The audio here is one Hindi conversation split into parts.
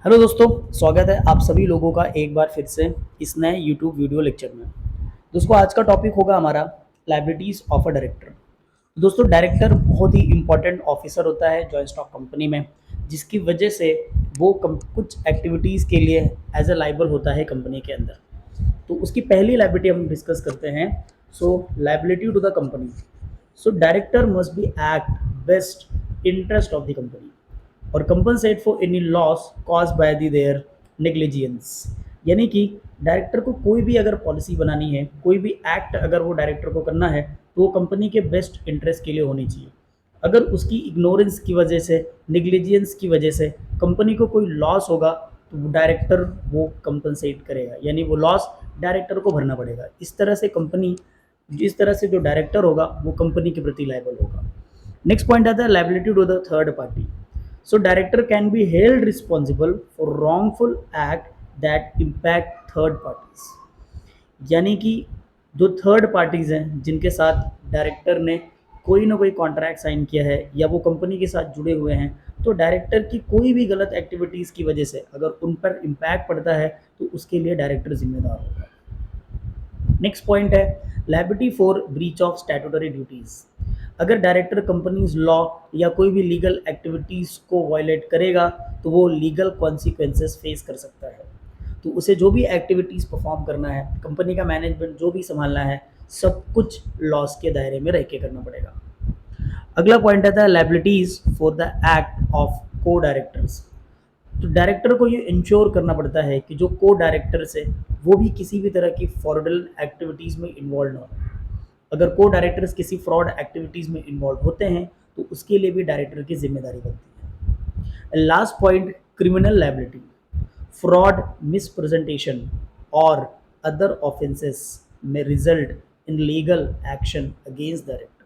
हेलो दोस्तों, स्वागत है आप सभी लोगों का एक बार फिर से इस नए यूट्यूब वीडियो लेक्चर में। दोस्तों, आज का टॉपिक होगा हमारा लायबिलिटीज़ ऑफ अ डायरेक्टर। दोस्तों, डायरेक्टर बहुत ही इंपॉर्टेंट ऑफिसर होता है जॉइंट स्टॉक कंपनी में, जिसकी वजह से वो कुछ एक्टिविटीज़ के लिए एज अ लाइबल होता है कंपनी के अंदर। तो उसकी पहली लायबिलिटी हम डिस्कस करते हैं। So liability to the company. So director must be act best interest of the company और compensate for any loss cause by the their negligence. यानी कि डायरेक्टर को कोई भी अगर पॉलिसी बनानी है, कोई भी एक्ट अगर वो डायरेक्टर को करना है, तो वो कंपनी के बेस्ट इंटरेस्ट के लिए होनी चाहिए। अगर उसकी इग्नोरेंस की वजह से, नेग्लिजियंस की वजह से कंपनी को कोई लॉस होगा, तो वो डायरेक्टर वो कंपनसेट करेगा, यानी वो लॉस डायरेक्टर को भरना पड़ेगा। इस तरह से कंपनी, इस तरह से जो डायरेक्टर होगा वो कंपनी के प्रति लायबल होगा। नेक्स्ट पॉइंट आता है liability to the third party. So director can be held responsible for wrongful act that impact third parties। यानी कि जो थर्ड पार्टीज हैं जिनके साथ डायरेक्टर ने कोई ना कोई कॉन्ट्रैक्ट साइन किया है या वो कंपनी के साथ जुड़े हुए हैं, तो डायरेक्टर की कोई भी गलत एक्टिविटीज़ की वजह से अगर उन पर इम्पैक्ट पड़ता है तो उसके लिए डायरेक्टर जिम्मेदार होगा। नेक्स्ट पॉइंट है liability for breach of statutory duties. अगर डायरेक्टर कंपनीज लॉ या कोई भी लीगल एक्टिविटीज को वायलेट करेगा तो वो लीगल कॉन्सिक्वेंसेस फेस कर सकता है। तो उसे जो भी एक्टिविटीज परफॉर्म करना है, कंपनी का मैनेजमेंट जो भी संभालना है, सब कुछ लॉस के दायरे में रह के करना पड़ेगा। अगला पॉइंट आता है liabilities for the act of को डायरेक्टर्स। तो डायरेक्टर को ये इंश्योर करना पड़ता है कि जो को डायरेक्टर्स है वो भी किसी भी तरह की फ्रॉडुलेंट एक्टिविटीज़ में इन्वॉल्व ना हो। अगर को डायरेक्टर्स किसी फ्रॉड एक्टिविटीज़ में इन्वॉल्व होते हैं तो उसके लिए भी डायरेक्टर की जिम्मेदारी बनती है। Last point, criminal liability. Fraud, misrepresentation और अदर ऑफेंसेस में result in legal action against director.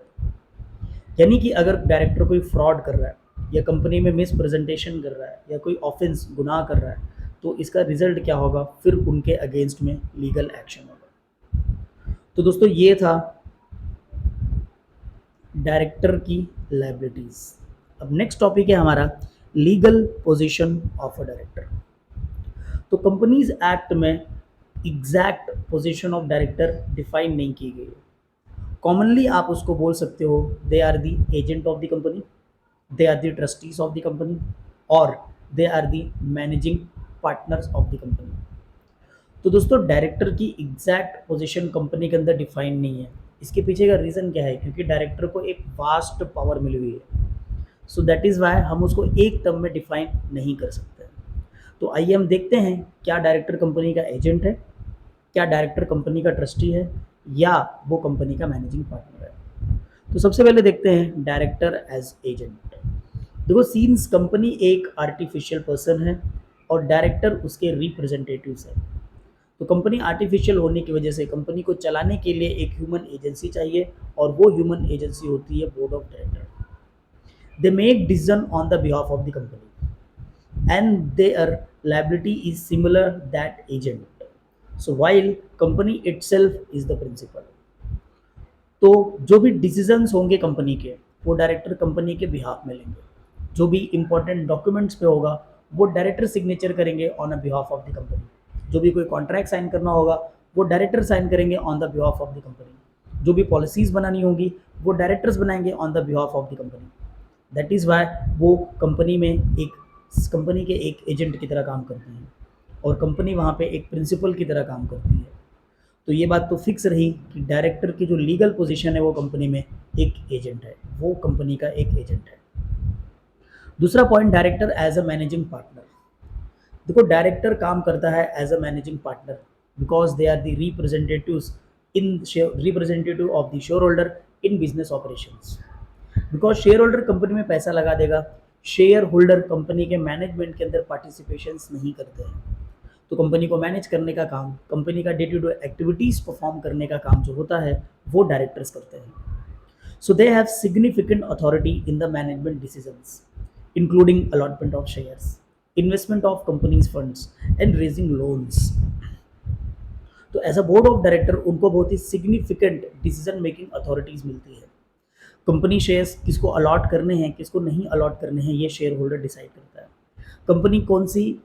यानी कि अगर डायरेक्टर कोई फ्रॉड कर रहा है या कंपनी में मिस प्रेजेंटेशन कर रहा है या कोई ऑफेंस गुनाह कर रहा है, तो इसका रिजल्ट क्या होगा, फिर उनके अगेंस्ट में लीगल एक्शन होगा। तो दोस्तों, ये था डायरेक्टर की लायबिलिटीज। अब नेक्स्ट टॉपिक है हमारा legal position of a director. तो कंपनीज एक्ट में exact position of director define नहीं की गई है। कॉमनली आप उसको बोल सकते हो they are the agent of the company, they are the trustees of the company, or they are the managing partners of the company। तो दोस्तों, डायरेक्टर की एग्जैक्ट पोजीशन कंपनी के अंदर डिफाइन नहीं है। इसके पीछे का रीज़न क्या है? क्योंकि डायरेक्टर को एक वास्ट पावर मिली हुई है। सो दैट इज़ वाई हम उसको एक टर्म में डिफाइन नहीं कर सकते। तो आइए हम देखते हैं, क्या डायरेक्टर कंपनी का एजेंट है, क्या डायरेक्टर कंपनी का ट्रस्टी है, या वो कंपनी का मैनेजिंग पार्टनर है। तो सबसे पहले देखते हैं डायरेक्टर एज एजेंट। देखो, सीन्स कंपनी एक आर्टिफिशियल पर्सन है और डायरेक्टर उसके रिप्रेजेंटेटिव्स है। तो कंपनी आर्टिफिशियल होने की वजह से कंपनी को चलाने के लिए एक ह्यूमन एजेंसी चाहिए, और वो ह्यूमन एजेंसी होती है board of director. They make decision on the behalf of the company and their liability is similar that agent. So while company itself is the principal. तो जो भी डिसीजंस होंगे कंपनी के, वो डायरेक्टर कंपनी के बिहाफ में लेंगे। जो भी इंपॉर्टेंट डॉक्यूमेंट्स पे होगा वो डायरेक्टर सिग्नेचर करेंगे on a behalf of the company. जो भी कोई कॉन्ट्रैक्ट साइन करना होगा वो डायरेक्टर साइन करेंगे on the behalf of the company. जो भी पॉलिसीज बनानी होगी वो डायरेक्टर्स बनाएंगे on the behalf of the company. That is Y वो कंपनी में एक, कंपनी के एक एजेंट की तरह काम करते हैं और कंपनी वहाँ पे एक प्रिंसिपल की तरह काम करती है। तो ये बात तो फिक्स रही कि डायरेक्टर की जो लीगल पोजीशन है वो कंपनी में एक एजेंट है, वो कंपनी का एक एजेंट है। दूसरा point, director as a managing partner. देखो, डायरेक्टर काम करता है as a managing partner because they are the representative of the share holder in business operations. Because share holder company में पैसा लगा देगा, शेयर होल्डर कंपनी के मैनेजमेंट के अंदर पार्टिसिपेशंस नहीं करते हैं। तो कंपनी को मैनेज करने का काम, कंपनी का day to day activities perform करने का काम जो होता है वो डायरेक्टर्स करते हैं। So they have significant authority in the management decisions, including allotment of shares, investment of company's funds, and raising loans। तो as a board of director उनको बहुत ही सिग्निफिकेंट डिसीजन मेकिंग अथॉरिटीज मिलती है। कंपनी शेयर्स किसको अलॉट करने हैं, किसको नहीं अलॉट करने हैं, ये शेयर होल्डर डिसाइड करता है। कंपनी कौन सी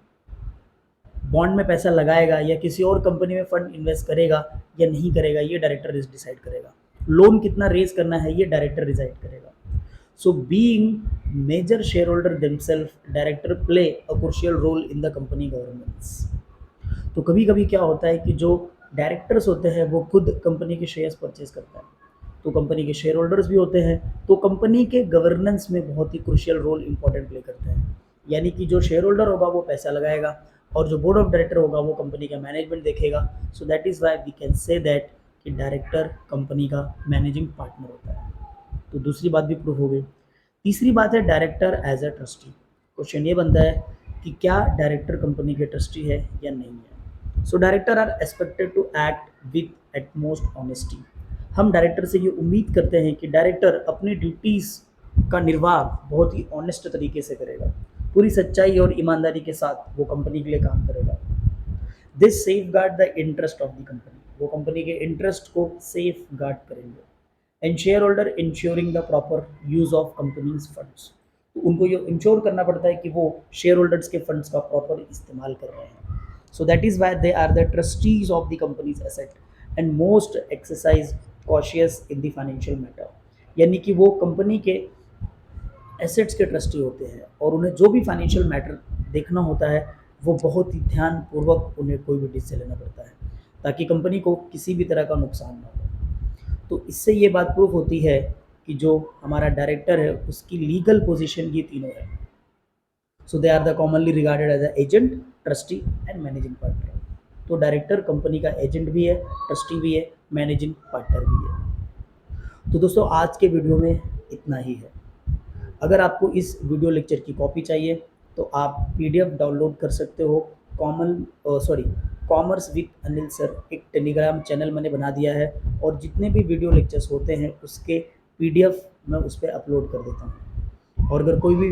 बॉन्ड में पैसा लगाएगा या किसी और कंपनी में फंड इन्वेस्ट करेगा या नहीं करेगा, ये डायरेक्टर डिसाइड करेगा। लोन कितना रेज करना है, ये डायरेक्टर डिसाइड करेगा। So being major share holder themselves, director play a crucial role in the company governance. तो कभी कभी क्या होता है कि जो डायरेक्टर्स होते हैं वो खुद कंपनी के शेयर्स परचेज करता है, तो कंपनी के शेयर होल्डर्स भी होते हैं, तो कंपनी के गवर्नेंस में बहुत ही क्रूशियल रोल इंपॉर्टेंट प्ले करते हैं। यानी कि जो शेयर होल्डर होगा वो पैसा लगाएगा और जो बोर्ड ऑफ डायरेक्टर होगा वो कंपनी का मैनेजमेंट देखेगा। So that is why we can say that कि डायरेक्टर कंपनी का मैनेजिंग पार्टनर होता है। तो दूसरी बात भी प्रूव हो गई। तीसरी बात है director as a trustee. Question ये बनता है कि क्या डायरेक्टर कंपनी के ट्रस्टी है या नहीं है। So director are expected to act with utmost honesty. हम डायरेक्टर से ये उम्मीद करते हैं कि डायरेक्टर अपनी ड्यूटीज़ का निर्वाह बहुत ही ऑनेस्ट तरीके से करेगा, पूरी सच्चाई और ईमानदारी के साथ वो कंपनी के लिए काम करेगा। This safe guard the interest of the company, वो कंपनी के इंटरेस्ट को सेफ गार्ड करेंगे। And share holder insuring the proper use of company's funds, तो उनको ये इंश्योर करना पड़ता है कि वो शेयर होल्डर्स के फंड्स का प्रॉपर इस्तेमाल कर रहे हैं। So that is why they are the trustees of the company's asset and most exercise cautious in the financial matter. यानी कि वो कंपनी के एसेट्स के ट्रस्टी होते हैं और उन्हें जो भी फाइनेंशियल मैटर देखना होता है वो बहुत ही ध्यानपूर्वक उन्हें कोई भी डिसीजन लेना पड़ता है ताकि कंपनी को किसी भी तरह का नुकसान ना हो। तो इससे ये बात प्रूफ होती है कि जो हमारा डायरेक्टर है उसकी लीगल पोजीशन ये तीनों है। So they are the commonly regarded as a agent, trustee and managing partner. तो डायरेक्टर कंपनी का एजेंट भी है, ट्रस्टी भी है, मैनेजिंग पार्टनर भी है। तो दोस्तों आज के वीडियो में इतना ही है। अगर आपको इस वीडियो लेक्चर की कॉपी चाहिए तो आप पीडीएफ डाउनलोड कर सकते हो। कॉमर्स विद अनिल सर एक टेलीग्राम चैनल मैंने बना दिया है और जितने भी वीडियो लेक्चर्स होते हैं उसके पीडीएफ मैं उस पर अपलोड कर देता हूँ। और अगर कोई भी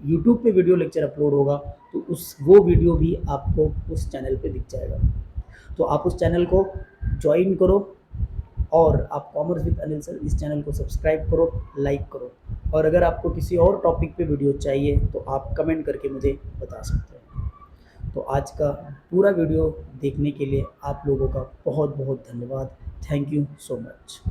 यूट्यूब पे वीडियो लेक्चर अपलोड होगा तो वो वीडियो भी आपको उस चैनल पे दिख जाएगा। तो आप उस चैनल को ज्वाइन करो और आप कॉमर्स विद अनिल सर इस चैनल को सब्सक्राइब करो, लाइक करो। और अगर आपको किसी और टॉपिक पे वीडियो चाहिए तो आप कमेंट करके मुझे बता सकते हैं। तो आज का पूरा वीडियो देखने के लिए आप लोगों का बहुत बहुत धन्यवाद। Thank you so much.